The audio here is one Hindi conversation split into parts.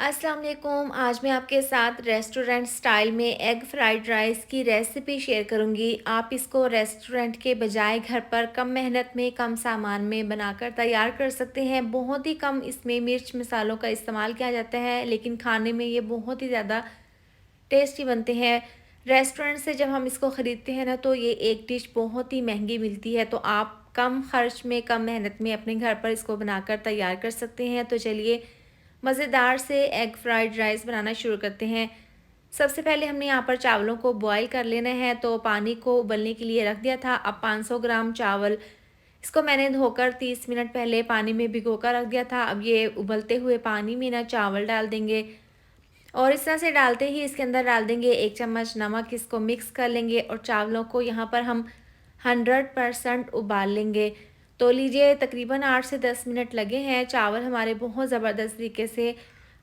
अस्सलाम वालेकुम। आज मैं आपके साथ रेस्टोरेंट स्टाइल में एग फ्राइड राइस की रेसिपी शेयर करूंगी। आप इसको रेस्टोरेंट के बजाय घर पर कम मेहनत में कम सामान में बनाकर तैयार कर सकते हैं। बहुत ही कम इसमें मिर्च मसालों का इस्तेमाल किया जाता है, लेकिन खाने में ये बहुत ही ज़्यादा टेस्टी बनते हैं। रेस्टोरेंट से जब हम इसको ख़रीदते हैं ना, तो ये एक डिश बहुत ही महंगी मिलती है, तो आप कम खर्च में कम मेहनत में अपने घर पर इसको बनाकर तैयार कर सकते हैं। तो चलिए मज़ेदार से एग फ्राइड राइस बनाना शुरू करते हैं। सबसे पहले हमने यहाँ पर चावलों को बॉईल कर लेना है, तो पानी को उबलने के लिए रख दिया था। अब 500 ग्राम चावल, इसको मैंने धोकर 30 मिनट पहले पानी में भिगो कर रख दिया था। अब ये उबलते हुए पानी में ना चावल डाल देंगे और इस तरह से डालते ही इसके अंदर डाल देंगे 1 चम्मच नमक। इसको मिक्स कर लेंगे और चावलों को यहाँ पर हम 100% उबाल लेंगे। तो लीजिए तकरीबन 8 से 10 मिनट लगे हैं। चावल हमारे बहुत ज़बरदस्त तरीके से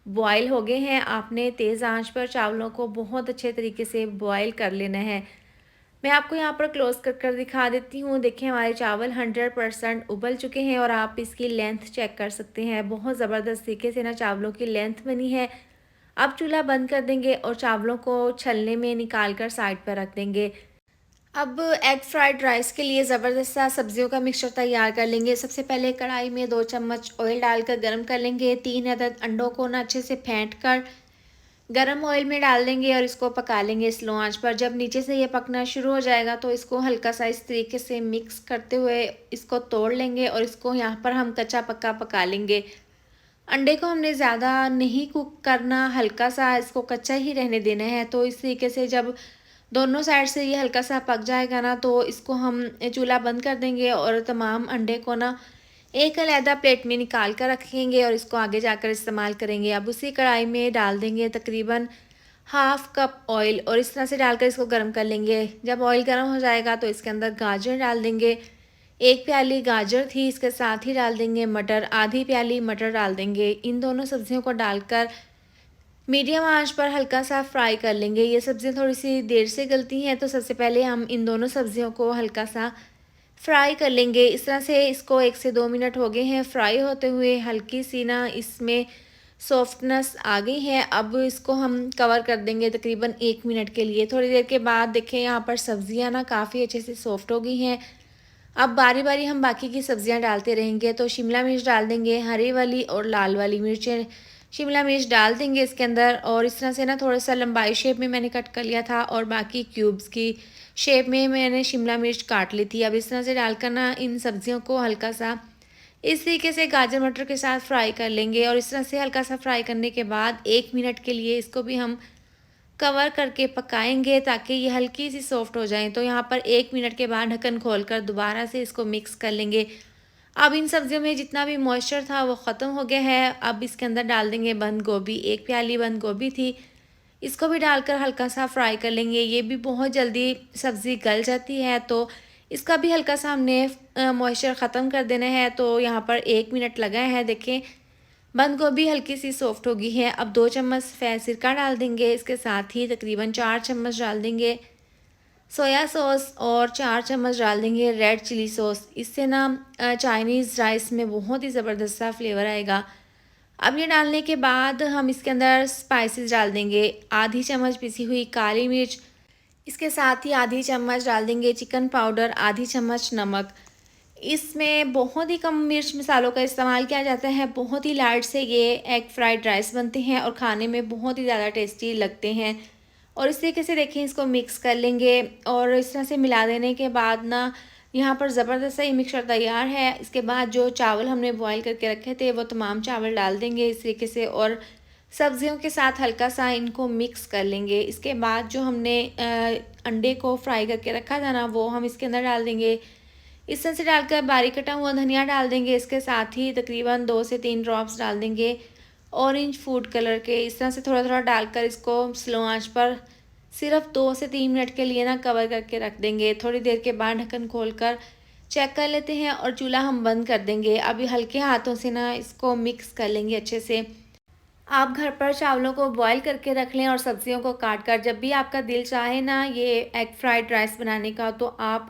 बॉयल हो गए हैं। आपने तेज़ आंच पर चावलों को बहुत अच्छे तरीके से बॉयल कर लेना है। मैं आपको यहाँ पर क्लोज़ कर दिखा देती हूँ। देखिए हमारे चावल 100% उबल चुके हैं और आप इसकी लेंथ चेक कर सकते हैं। बहुत ज़बरदस्त तरीके से ना चावलों की लेंथ बनी है। अब चूल्हा बंद कर देंगे और चावलों को छलने में निकाल कर साइड पर रख देंगे। अब एग फ्राइड राइस के लिए ज़बरदस्त सा सब्जियों का मिक्सचर तैयार कर लेंगे। सबसे पहले कढ़ाई में 2 चम्मच ऑयल डालकर गर्म कर लेंगे। 3 अदद अंडों को ना अच्छे से फेंट कर गरम ऑयल में डाल देंगे और इसको पका लेंगे स्लो आंच पर। जब नीचे से ये पकना शुरू हो जाएगा तो इसको हल्का सा इस तरीके से मिक्स करते हुए इसको तोड़ लेंगे और इसको यहाँ पर हम कच्चा पक्का पका लेंगे। अंडे को हमने ज़्यादा नहीं कुक करना, हल्का सा इसको कच्चा ही रहने देना है। तो इस तरीके से जब दोनों साइड से ये हल्का सा पक जाएगा ना, तो इसको हम चूल्हा बंद कर देंगे और तमाम अंडे को ना एक अलहदा प्लेट में निकाल कर रखेंगे और इसको आगे जाकर इस्तेमाल करेंगे। अब उसी कढ़ाई में डाल देंगे तकरीबन हाफ़ कप ऑयल और इस तरह से डालकर इसको गर्म कर लेंगे। जब ऑयल गर्म हो जाएगा तो इसके अंदर गाजर डाल देंगे। 1 प्याली गाजर थी, इसके साथ ही डाल देंगे मटर, आधी प्याली मटर डाल देंगे। इन दोनों सब्जियों को डालकर मीडियम आंच पर हल्का सा फ्राई कर लेंगे। ये सब्जियां थोड़ी सी देर से गलती हैं, तो सबसे पहले हम इन दोनों सब्जियों को हल्का सा फ्राई कर लेंगे। इस तरह से इसको 1 से 2 मिनट हो गए हैं फ्राई होते हुए। हल्की सी ना इसमें सॉफ्टनेस आ गई है। अब इसको हम कवर कर देंगे तकरीबन 1 मिनट के लिए। थोड़ी देर के बाद देखें यहाँ पर सब्जियां ना काफ़ी अच्छे से सॉफ्ट हो गई हैं। अब बारी बारी हम बाकी की सब्जियां डालते रहेंगे। तो शिमला मिर्च डाल देंगे, हरी वाली और लाल वाली मिर्चें। शिमला मिर्च डाल देंगे इसके अंदर और इस तरह से ना थोड़ा सा लंबाई शेप में मैंने कट कर लिया था और बाकी क्यूब्स की शेप में मैंने शिमला मिर्च काट ली थी। अब इस तरह से डालकर ना इन सब्जियों को हल्का सा इस तरीके से गाजर मटर के साथ फ्राई कर लेंगे और इस तरह से हल्का सा फ्राई करने के बाद 1 मिनट के लिए इसको भी हम कवर करके पकाएंगे ताकि ये हल्की सी सॉफ्ट हो जाएं। तो यहाँ पर 1 मिनट के बाद ढक्कन खोलकर दोबारा से इसको मिक्स कर लेंगे। अब इन सब्जियों में जितना भी मॉइस्चर था वो ख़त्म हो गया है। अब इसके अंदर डाल देंगे बंद गोभी, 1 प्याली बंद गोभी थी, इसको भी डालकर हल्का सा फ्राई कर लेंगे। ये भी बहुत जल्दी सब्ज़ी गल जाती है, तो इसका भी हल्का सा हमने मॉइस्चर ख़त्म कर देना है। तो यहाँ पर 1 मिनट लगा है। देखें बंद गोभी हल्की सी सॉफ्ट हो गई है। अब 2 चम्मच सिरका डाल देंगे। इसके साथ ही तकरीबन 4 चम्मच डाल देंगे सोया सॉस और 4 चम्मच डाल देंगे रेड चिली सॉस। इससे ना चाइनीज़ राइस में बहुत ही ज़बरदस्त सा फ्लेवर आएगा। अब ये डालने के बाद हम इसके अंदर स्पाइसेस डाल देंगे। आधी चम्मच पिसी हुई काली मिर्च, इसके साथ ही आधी चम्मच डाल देंगे चिकन पाउडर, आधी चम्मच नमक। इसमें बहुत ही कम मिर्च मसालों का इस्तेमाल किया जाता है। बहुत ही लाइट से ये एग फ्राइड राइस बनते हैं और खाने में बहुत ही ज़्यादा टेस्टी लगते हैं। और इस तरीके से देखें इसको मिक्स कर लेंगे और इस तरह से मिला देने के बाद ना यहाँ पर ज़बरदस्त सा ये मिक्सचर तैयार है। इसके बाद जो चावल हमने बॉईल करके रखे थे वो तमाम चावल डाल देंगे इस तरीके से और सब्जियों के साथ हल्का सा इनको मिक्स कर लेंगे। इसके बाद जो हमने अंडे को फ्राई करके रखा था ना, वो हम इसके अंदर डाल देंगे। इस तरह से डालकर बारीक कटा हुआ धनिया डाल देंगे। इसके साथ ही तकरीबन 2 से 3 ड्रॉप्स डाल देंगे ऑरेंज फूड कलर के। इस तरह से थोड़ा थोड़ा डालकर इसको स्लो आंच पर सिर्फ 2 से 3 मिनट के लिए ना कवर करके रख देंगे। थोड़ी देर के बाद ढक्कन खोलकर चेक कर लेते हैं और चूल्हा हम बंद कर देंगे। अभी हल्के हाथों से ना इसको मिक्स कर लेंगे अच्छे से। आप घर पर चावलों को बॉईल करके रख लें और सब्जियों को काट कर जब भी आपका दिल चाहे ना ये एग फ्राइड राइस बनाने का, तो आप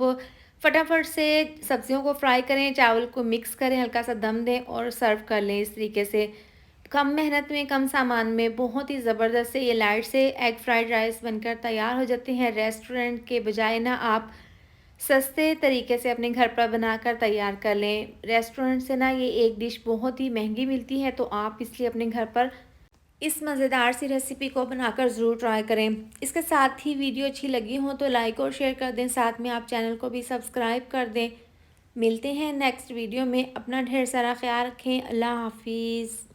फटाफट से सब्जियों को फ्राई करें, चावल को मिक्स करें, हल्का सा दम दें और सर्व कर लें इस तरीके से। कम मेहनत में, कम सामान में बहुत ही ज़बरदस्त से ये लाइट से एग फ्राइड राइस बनकर तैयार हो जाते हैं। रेस्टोरेंट के बजाय ना आप सस्ते तरीके से अपने घर पर बनाकर तैयार कर लें। रेस्टोरेंट से ना ये एक डिश बहुत ही महंगी मिलती है, तो आप इसलिए अपने घर पर इस मज़ेदार सी रेसिपी को बनाकर ज़रूर ट्राई करें। इसके साथ ही वीडियो अच्छी लगी हो तो लाइक और शेयर कर दें, साथ में आप चैनल को भी सब्सक्राइब कर दें। मिलते हैं नेक्स्ट वीडियो में। अपना ढेर सारा ख्याल रखें। अल्लाह हाफिज़।